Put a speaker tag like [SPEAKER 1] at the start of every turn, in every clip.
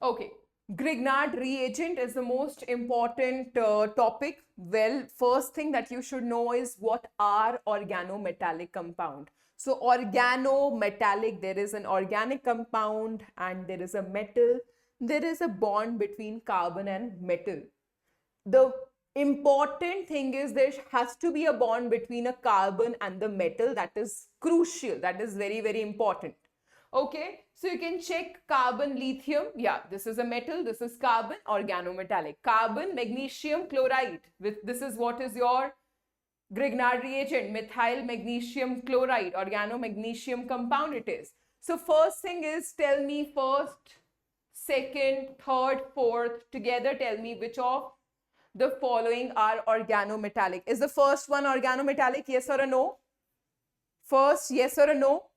[SPEAKER 1] Okay, Grignard reagent is the most important topic. Well, first thing that you should know is what are organometallic compound. So organometallic, there is an organic compound and there is a metal. There is a bond between carbon and metal. The important thing is there has to be a bond between a carbon and the metal. That is crucial. That is very, very important. Okay, so you can check carbon, lithium. Yeah, this is a metal. This is carbon, organometallic. Carbon, magnesium chloride. This is what is your Grignard reagent, methyl magnesium chloride, organomagnesium compound it is. So first thing is, tell me first, second, third, fourth, together tell me which of the following are organometallic. Is the first one organometallic, yes or a no? First, yes or a no?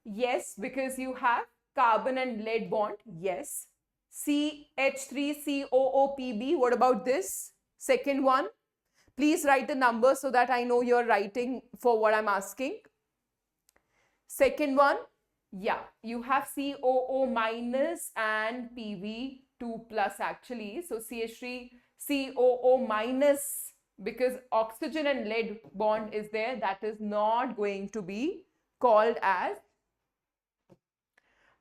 [SPEAKER 1] Yes, because you have carbon and lead bond, yes. CH3COOPB, what about this? Second one, please write the number so that I know you're writing for what I'm asking. Second one, yeah, you have COO minus and PB2 plus actually. So CH3COO minus, because oxygen and lead bond is there, that is not going to be called as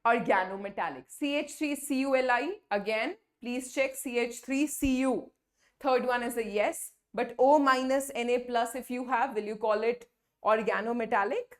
[SPEAKER 1] organometallic. CH3CuLi, again, please check CH3Cu. Third one is a yes, but O minus Na plus if you have, will you call it organometallic?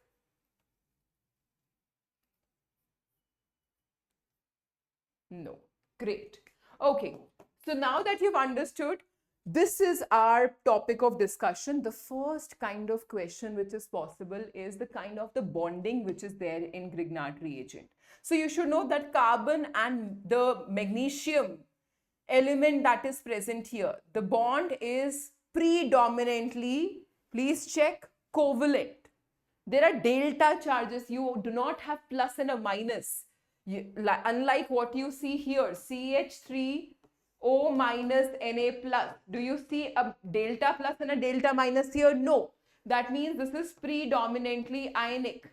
[SPEAKER 1] No. Great. Okay. So now that you've understood, this is our topic of discussion. The first kind of question which is possible is the kind of the bonding which is there in Grignard reagent. So you should know that carbon and the magnesium element that is present here, the bond is predominantly, please check, covalent. There are delta charges. You do not have plus and a minus. Unlike what you see here, CH3O minus Na plus. Do you see a delta plus and a delta minus here? No. That means this is predominantly ionic.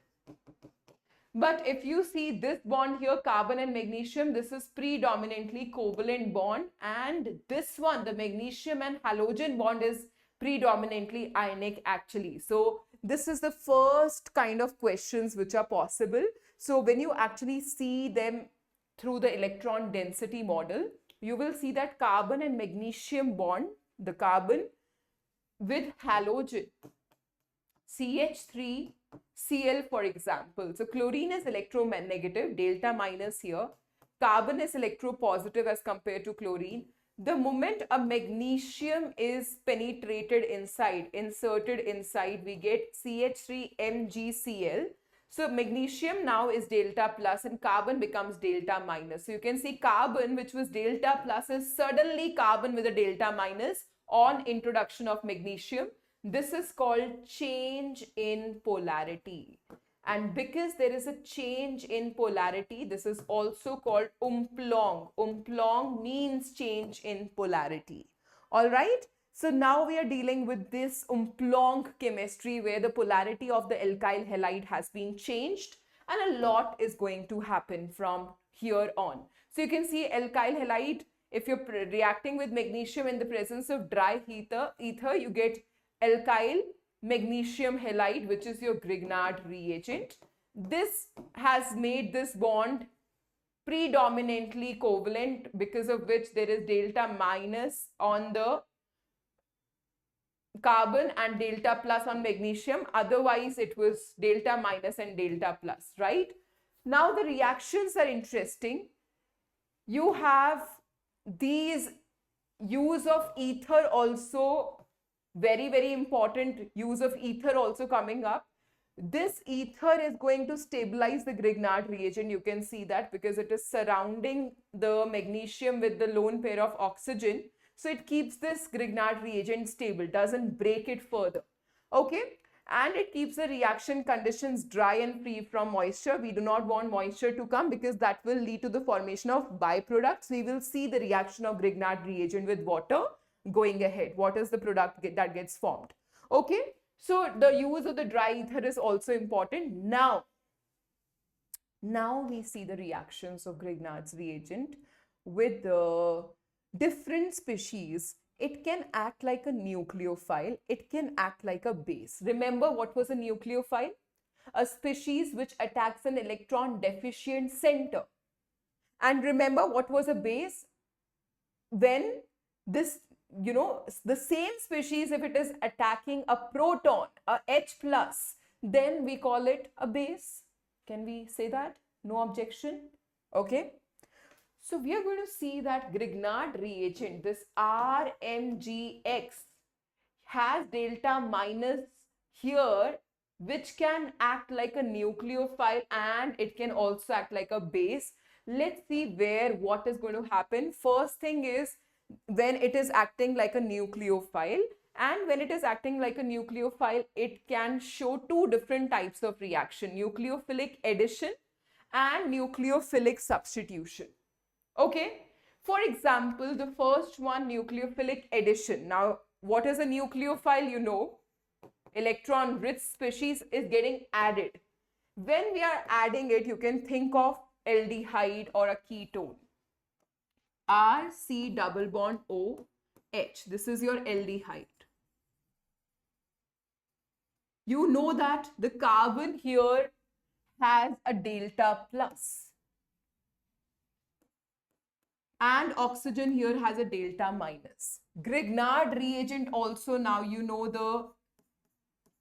[SPEAKER 1] But if you see this bond here, carbon and magnesium, this is predominantly covalent bond, and this one, the magnesium and halogen bond, is predominantly ionic actually. So this is the first kind of questions which are possible. So when you actually see them through the electron density model, you will see that carbon and magnesium bond, the carbon with halogen, CH3Cl for example. So chlorine is electronegative, delta minus here. Carbon is electropositive as compared to chlorine. The moment a magnesium is penetrated inside, inserted inside, we get CH3MgCl. So magnesium now is delta plus and carbon becomes delta minus. So you can see carbon, which was delta plus, is suddenly carbon with a delta minus on introduction of magnesium. This is called change in polarity. And because there is a change in polarity, this is also called umplong. Umplong means change in polarity. All right. So now we are dealing with this umplong chemistry where the polarity of the alkyl halide has been changed, and a lot is going to happen from here on. So you can see alkyl halide, if you're reacting with magnesium in the presence of dry ether, you get alkyl magnesium halide, which is your Grignard reagent. This has made this bond predominantly covalent, because of which there is delta minus on the carbon and delta plus on magnesium. Otherwise it was delta minus and delta plus, right? Now the reactions are interesting. You have these use of ether also, very, very important use of ether also coming up. This ether is going to stabilize the Grignard reagent. You can see that because it is surrounding the magnesium with the lone pair of oxygen. So it keeps this Grignard reagent stable, doesn't break it further. Okay. And it keeps the reaction conditions dry and free from moisture. We do not want moisture to come because that will lead to the formation of byproducts. We will see the reaction of Grignard reagent with water going ahead. What is the product that gets formed? Okay. So the use of the dry ether is also important. Now, Now we see the reactions of Grignard's reagent with the different species. It can act like a nucleophile. It can act like a base. Remember what was a nucleophile? A species which attacks an electron deficient center. And remember what was a base? When this, the same species, if it is attacking a proton, a H plus, then we call it a base. Can we say that? No objection? Okay. So we are going to see that Grignard reagent, this RMGX, has delta minus here, which can act like a nucleophile and it can also act like a base. Let's see what is going to happen. First thing is, when it is acting like a nucleophile, and when it is acting like a nucleophile, it can show two different types of reaction: nucleophilic addition and nucleophilic substitution. Okay. For example, the first one, nucleophilic addition. Now, what is a nucleophile? Electron rich species is getting added. When we are adding it, you can think of aldehyde or a ketone. R, C, double bond O, H. This is your aldehyde. You know that the carbon here has a delta plus. And oxygen here has a delta minus. Grignard reagent also, now you know the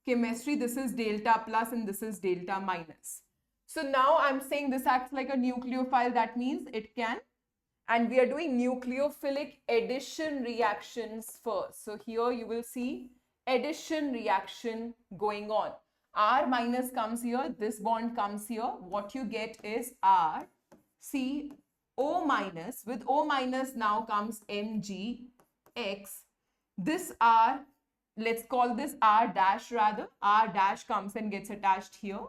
[SPEAKER 1] chemistry. This is delta plus and this is delta minus. So now I'm saying this acts like a nucleophile. That means it can. And we are doing nucleophilic addition reactions first. So here you will see addition reaction going on. R minus comes here. This bond comes here. What you get is R, C, O minus. With O minus now comes Mg, X. This R, let's call this R dash rather. R dash comes and gets attached here.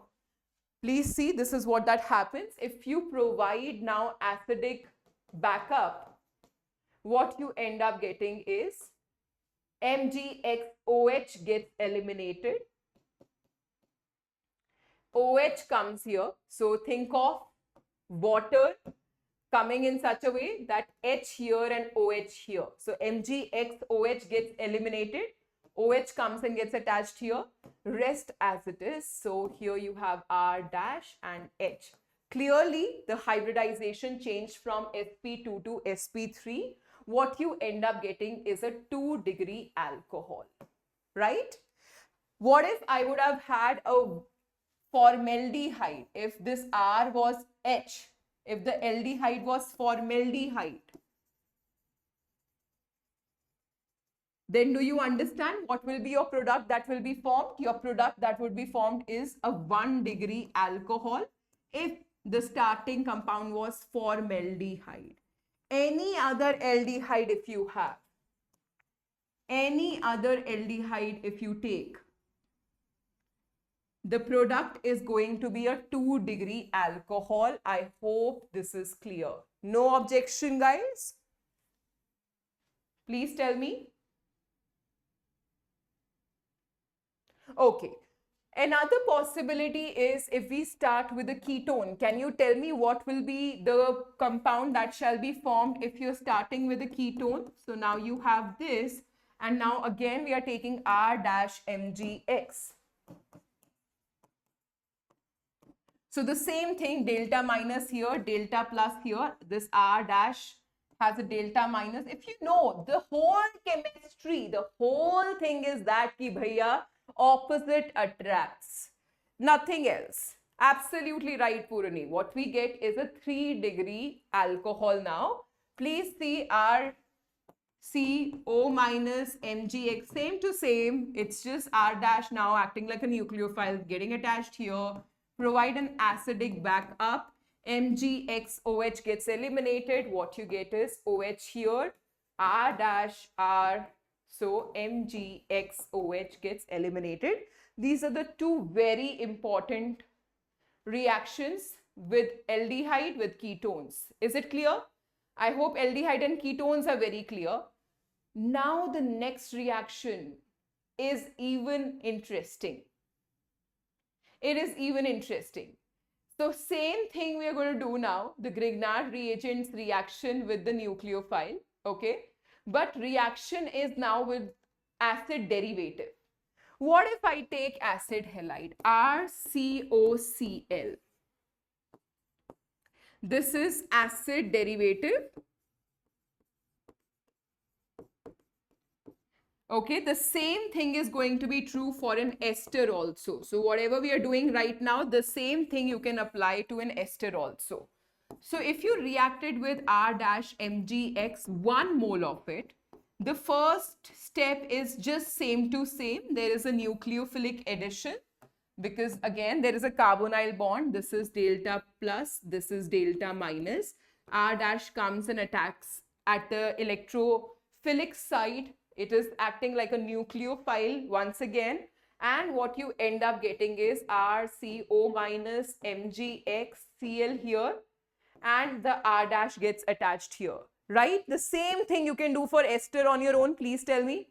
[SPEAKER 1] Please see, this is what that happens. If you provide now acidic backup, what you end up getting is MgXOH gets eliminated. OH comes here. So think of water coming in such a way that H here and OH here. So MgXOH gets eliminated. OH comes and gets attached here. Rest as it is. So here you have R dash and H. Clearly, the hybridization changed from sp2 to sp3. What you end up getting is a 2-degree alcohol, right? What if I would have had a formaldehyde? If this R was H, if the aldehyde was formaldehyde, then do you understand what will be your product that will be formed? Your product that would be formed is a 1-degree alcohol if the starting compound was formaldehyde. Any other aldehyde if you have, any other aldehyde if you take, the product is going to be a 2-degree alcohol. I hope this is clear. No objection, guys? Please tell me. Okay. Another possibility is if we start with a ketone. Can you tell me what will be the compound that shall be formed if you're starting with a ketone? So now you have this, and now again we are taking R-MgX. So the same thing, delta minus here, delta plus here. This R dash has a delta minus. If you know the whole chemistry, the whole thing is that ki bhaiya, opposite attracts, nothing else. Absolutely right, Purani. What we get is a 3-degree alcohol now. Please see R, C, O minus, MgX, same to same. It's just R dash now acting like a nucleophile, getting attached here. Provide an acidic backup. MgXOH gets eliminated. What you get is OH here, R dash R. So MgXOH gets eliminated. These are the two very important reactions with aldehyde with ketones. Is it clear? I hope aldehyde and ketones are very clear. Now the next reaction is even interesting. It is even interesting. So same thing we are going to do now, the Grignard reagents reaction with the nucleophile, okay? But reaction is now with acid derivative. What if I take acid halide, RCOCl? This is acid derivative. Okay, the same thing is going to be true for an ester also. So whatever we are doing right now, the same thing you can apply to an ester also. So if you reacted with R-MgX, 1 mole of it, the first step is just same to same. There is a nucleophilic addition because again there is a carbonyl bond. This is delta plus, this is delta minus. R- comes and attacks at the electrophilic site. It is acting like a nucleophile once again, and what you end up getting is RCO minus MgXCl here, and the R- gets attached here, right? The same thing you can do for ester on your own. Please tell me.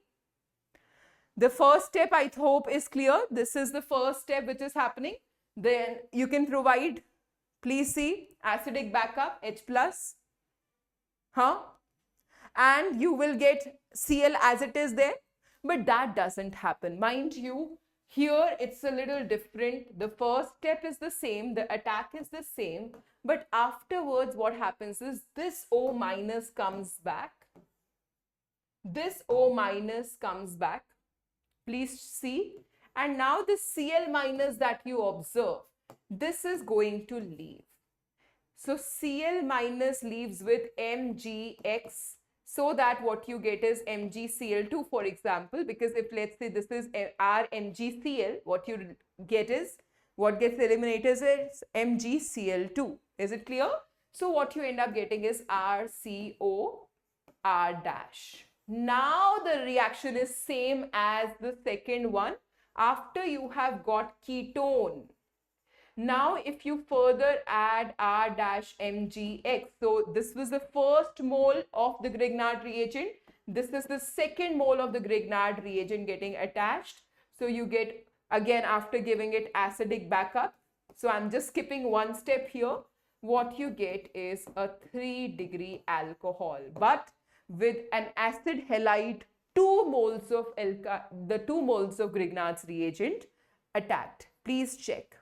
[SPEAKER 1] The first step I hope is clear. This is the first step which is happening. Then you can provide, please see, acidic backup, H plus, and you will get Cl as it is there, but that doesn't happen. Mind you, here it's a little different. The first step is the same, the attack is the same, but afterwards what happens is this O minus comes back. This O minus comes back. Please see. And now this Cl minus that you observe, this is going to leave. So Cl minus leaves with Mgx, so that what you get is MgCl2, for example, because if let's say this is RMgCl, what you get is, what gets eliminated is MgCl2. Is it clear? So what you end up getting is RCO R dash. Now the reaction is same as the second one after you have got ketone. Now, if you further add R-MgX, so this was the first mole of the Grignard reagent. This is the second mole of the Grignard reagent getting attached. So you get, again, after giving it acidic backup. So I'm just skipping one step here. What you get is a 3-degree alcohol, but with an acid halide, 2 moles of the 2 moles of Grignard's reagent attacked. Please check.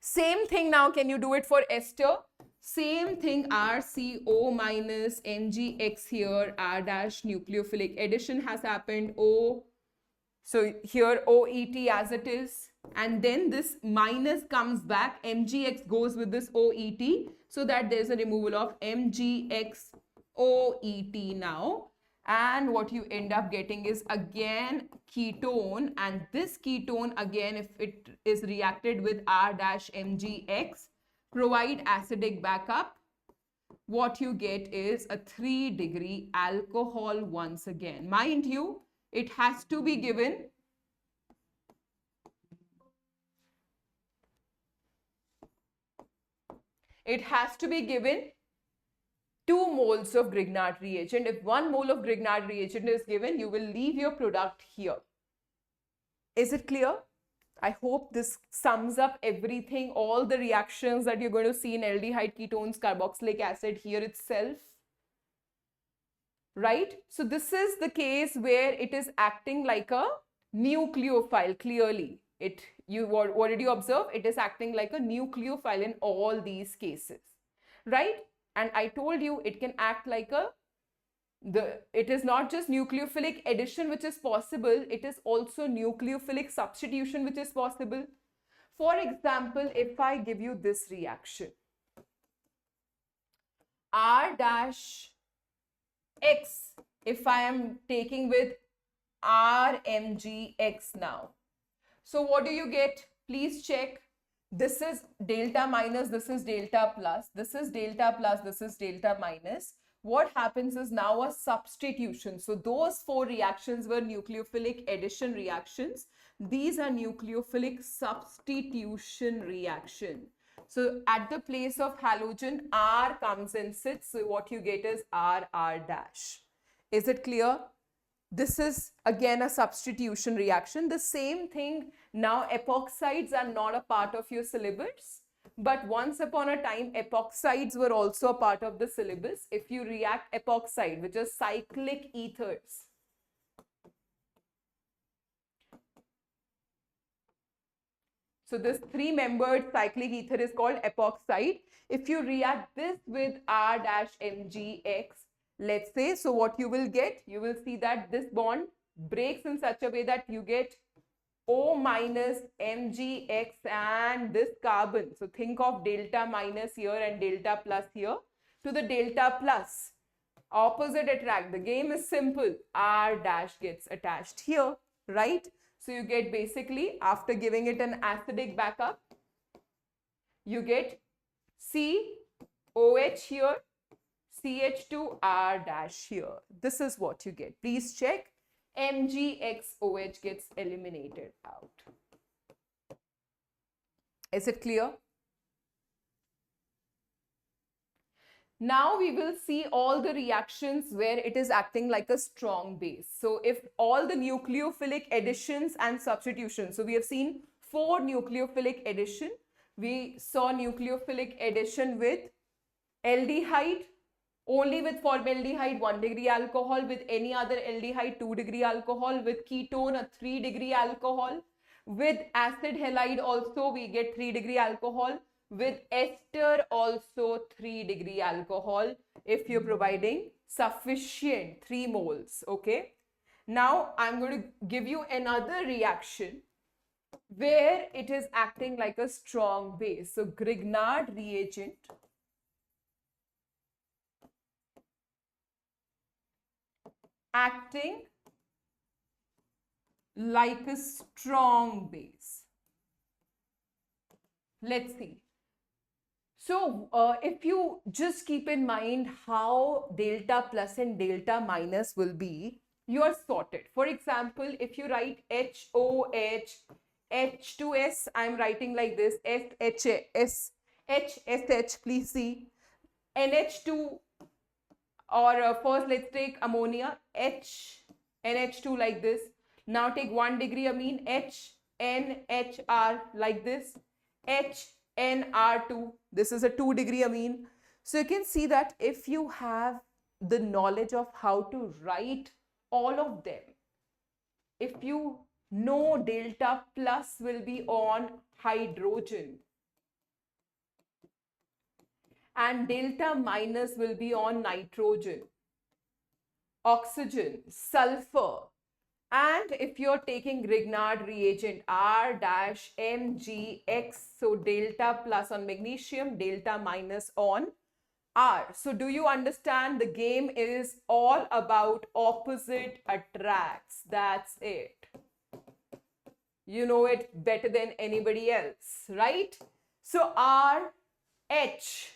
[SPEAKER 1] Same thing now, can you do it for ester? Same thing, RCO minus MgX here, R dash nucleophilic addition has happened, O. So here OET as it is, and then this minus comes back, MgX goes with this OET, so that there's a removal of MgX OET now. And what you end up getting is again ketone, and this ketone again, if it is reacted with R-MgX, provide acidic backup, what you get is a 3-degree alcohol once again. Mind you, it has to be given given 2 moles of Grignard reagent. If 1 mole of Grignard reagent is given, you will leave your product here. Is it clear? I hope this sums up everything, all the reactions that you're going to see in aldehyde ketones, carboxylic acid here itself. Right? So this is the case where it is acting like a nucleophile, clearly. What did you observe? It is acting like a nucleophile in all these cases. Right? And I told you it can act like it is not just nucleophilic addition which is possible, it is also nucleophilic substitution which is possible. For example, if I give you this reaction, R-X, if I am taking with RMgX now. So what do you get? Please check. This is delta minus, this is delta plus, this is delta plus, this is delta minus. What happens is now a substitution. So those 4 reactions were nucleophilic addition reactions. These are nucleophilic substitution reaction. So at the place of halogen, R comes and sits. So what you get is R dash. Is it clear? This is again a substitution reaction. The same thing now, epoxides are not a part of your syllabus. But once upon a time, epoxides were also a part of the syllabus. If you react epoxide, which is cyclic ethers, so this three-membered cyclic ether is called epoxide. If you react this with R-MgX, let's say, so what you will get, you will see that this bond breaks in such a way that you get O minus MgX and this carbon. So think of delta minus here and delta plus here. To the delta plus, opposite attract. The game is simple. R dash gets attached here, right? So you get basically, after giving it an acidic backup, you get COH here, CH2 R dash here. This is what you get. Please check. MgXOH gets eliminated out. Is it clear? Now we will see all the reactions where it is acting like a strong base. So if all the nucleophilic additions and substitutions, so we have seen 4 nucleophilic addition. We saw nucleophilic addition with aldehyde, only with formaldehyde 1 degree alcohol, with any other aldehyde 2 degree alcohol, with ketone a 3 degree alcohol, with acid halide also we get 3 degree alcohol, with ester also 3 degree alcohol if you're providing sufficient 3 moles. Okay, now I'm going to give you another reaction where it is acting like a strong base. So Grignard reagent acting like a strong base. Let's see. So if you just keep in mind how delta plus and delta minus will be, you are sorted. For example, if you write HOH, H2S, I'm writing like this, SHS, HSH, please see, NH2, or first let's take ammonia, NH2 like this. Now take 1 degree amine, HNHR like this, HNR2, this is a 2 degree amine. So you can see that if you have the knowledge of how to write all of them, if you know delta plus will be on hydrogen and delta minus will be on nitrogen, oxygen, sulfur, and if you're taking Grignard reagent R-MgX, so delta plus on magnesium, delta minus on R. So do you understand? The game is all about opposite attracts. That's it. You know it better than anybody else, right? So RH,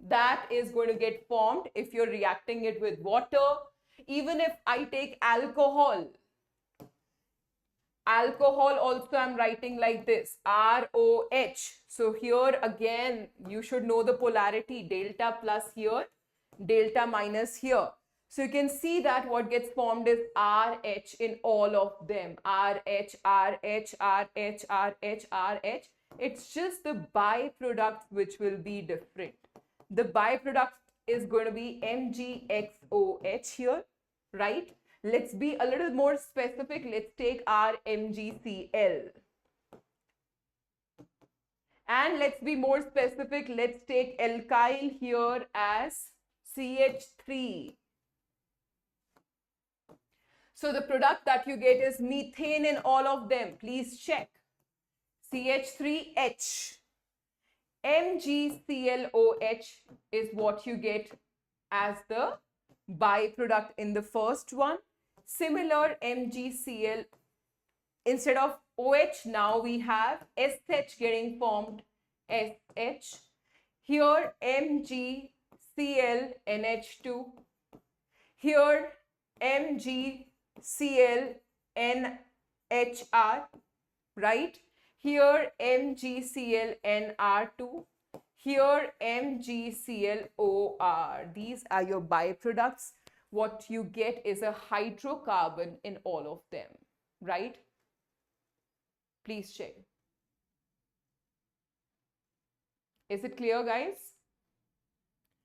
[SPEAKER 1] that is going to get formed if you're reacting it with water. Even if I take alcohol also I'm writing like this, ROH. So here again, you should know the polarity, delta plus here, delta minus here. So you can see that what gets formed is RH in all of them, RH, RH, RH, RH, RH. It's just the byproduct which will be different. The byproduct is going to be MgXOH here, right? Let's be a little more specific. Let's take our MgCl. And let's be more specific. Let's take alkyl here as CH3. So the product that you get is methane in all of them. Please check. CH3H. MgClOH is what you get as the byproduct in the first one. Similar MgCl, instead of OH, now we have SH getting formed, SH. Here MgClNH2. Here MgClNHR, right? Here MgClNR2. Here MgClOR. These are your byproducts. What you get is a hydrocarbon in all of them, right? Please check. Is it clear, guys?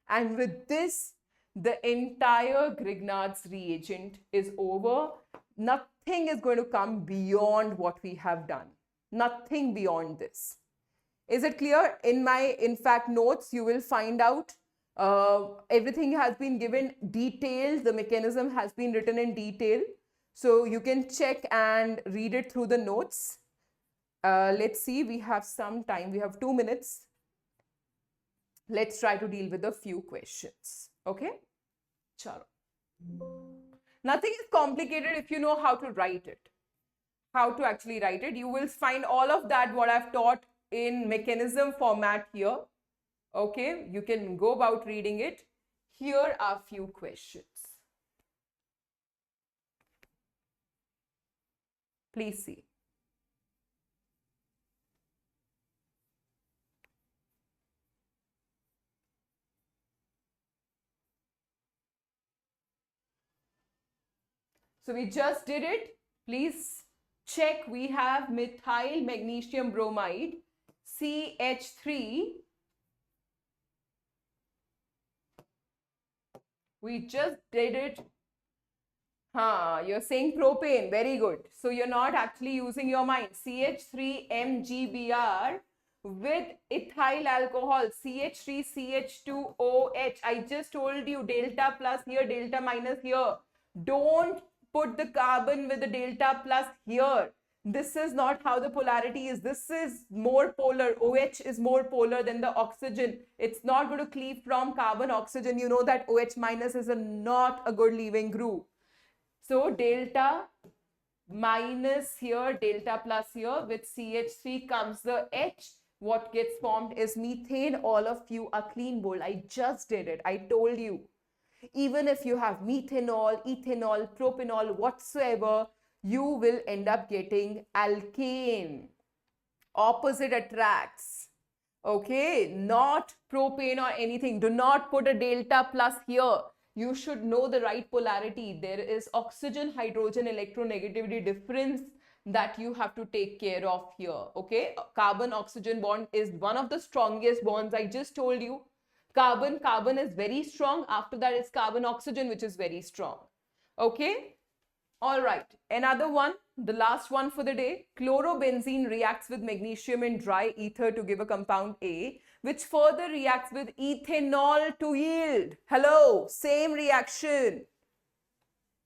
[SPEAKER 1] And with this, the entire Grignard's reagent is over. Nothing is going to come beyond what we have done. Nothing beyond this. Is it clear? In my, in fact, notes, you will find out everything has been given detailed. The mechanism has been written in detail. So you can check and read it through the notes. Let's see, we have some time. We have 2 minutes. Let's try to deal with a few questions. Okay? Chalo. Nothing is complicated if you know how to write it. How to actually write it. You will find all of that what I've taught in mechanism format here. Okay? You can go about reading it. Here are few questions. Please see. So we just did it. Please check. We have methyl magnesium bromide, CH3. We just did it. You're saying propane. Very good. So you're not actually using your mind. CH3MgBr with ethyl alcohol, CH3CH2OH. I just told you delta plus here, delta minus here. Don't put the carbon with the delta plus here. This is not how the polarity is. This is more polar. OH is more polar than the oxygen. It's not going to cleave from carbon oxygen. You know that OH minus is not a good leaving group. So delta minus here, delta plus here, with CH3 comes the H. What gets formed is methane. All of you are clean bold. I just did it. I told you. Even if you have methanol, ethanol, propanol, whatsoever, you will end up getting alkane. Opposite attracts. Okay, not propane or anything. Do not put a delta plus here. You should know the right polarity. There is oxygen-hydrogen electronegativity difference that you have to take care of here. Okay, carbon-oxygen bond is one of the strongest bonds. I just told you. Carbon is very strong. After that, it's carbon-oxygen, which is very strong. Okay. All right. Another one, the last one for the day. Chlorobenzene reacts with magnesium in dry ether to give a compound A, which further reacts with ethanol to yield. Hello. Same reaction.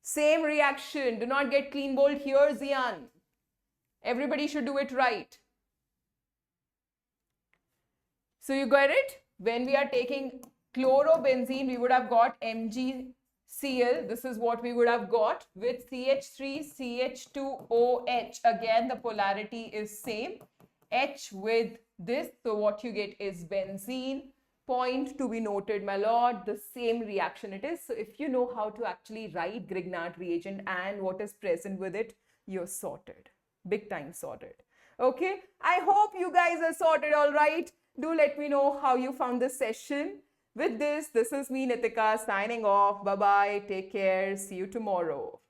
[SPEAKER 1] Same reaction. Do not get clean bold here, Zian. Everybody should do it right. So you got it? When we are taking chlorobenzene, we would have got MgCl. This is what we would have got with CH3CH2OH. Again, the polarity is same. H with this. So what you get is benzene. Point to be noted, my lord. The same reaction it is. So if you know how to actually write Grignard reagent and what is present with it, you're sorted. Big time sorted. Okay. I hope you guys are sorted all right. Do let me know how you found this session. With this is me, Nitika, signing off. Bye-bye. Take care. See you tomorrow.